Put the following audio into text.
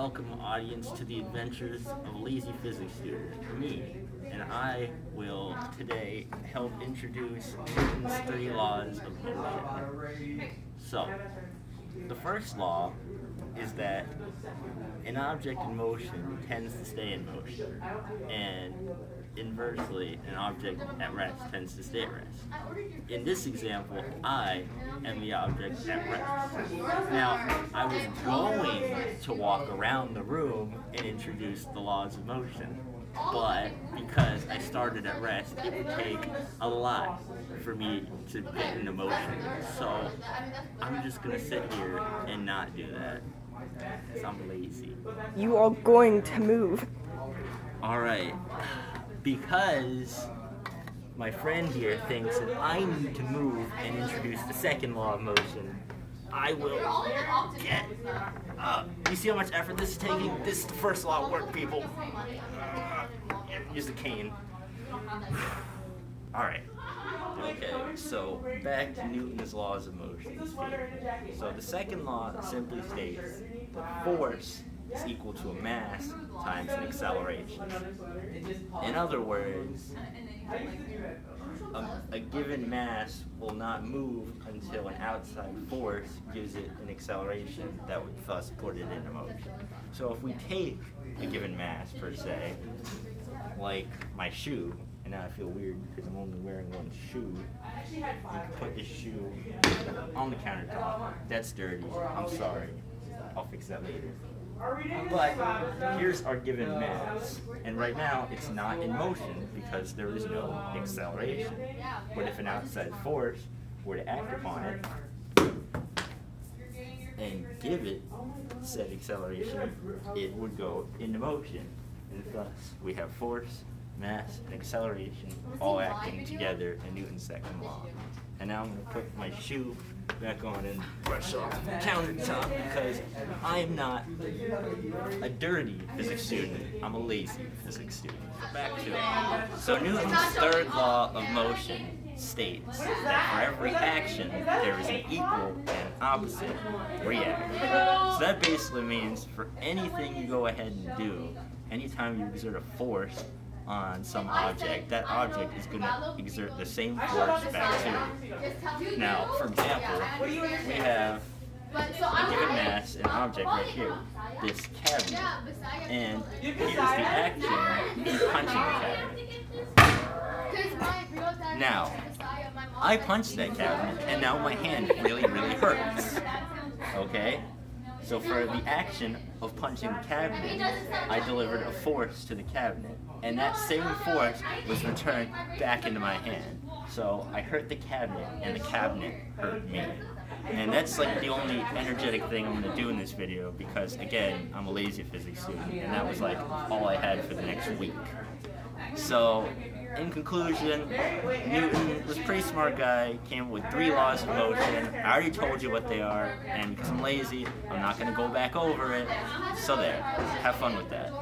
welcome audience to the adventures of a lazy physics student, me, and I will today help introduce Newton's 3 laws of motion. So, the first law is that an object in motion tends to stay in motion, and inversely, an object at rest tends to stay at rest. In this example, I am the object at rest. Now, I was going to walk around the room and introduce the laws of motion, but because I started at rest, it would take a lot for me to get into motion. So, I'm just going to sit here and not do that, because I'm lazy. You are going to move. Alright. Because my friend here thinks that I need to move and introduce the second law of motion, I will get up. You see how much effort this is taking? This is the first law of work, people. Use the cane. Alright. Okay, so back to Newton's laws of motion. So the second law simply states that force is equal to a mass times an acceleration. In other words, a given mass will not move until an outside force gives it an acceleration that would thus put it into motion. So if we take a given mass, per se, like my shoe, and now I feel weird because I'm only wearing one shoe, you can put this shoe on the countertop. That's dirty. I'm sorry. I'll fix that later. But here's our given mass, and right now it's not in motion because there is no acceleration. But if an outside force were to act upon it and give it said acceleration, it would go into motion. And thus we have force, mass, and acceleration all acting together in Newton's second law. And now I'm going to put my shoe back on and brush off the countertop because I am not a dirty physics student, I'm a lazy physics student. Back to it. So Newton's third law of motion states that for every action there is an equal and opposite reaction. So that basically means for anything you go ahead and do, anytime you exert a force on some object, that object is going to exert the same force back to you. Now, for example, we have a given mass, an object right here, this cabinet, and here's the action, me punching the cabinet. Now, I punched that cabinet, and now my hand really hurts, okay? So for the action of punching the cabinet, I delivered a force to the cabinet, and that same force was returned back into my hand. So I hurt the cabinet, and the cabinet hurt me. And that's like the only energetic thing I'm going to do in this video because, again, I'm a lazy physics student, and that was like all I had for the next week. So, in conclusion, Newton was a pretty smart guy, came up with 3 laws of motion. I already told you what they are, and because I'm lazy, I'm not going to go back over it. So there, have fun with that.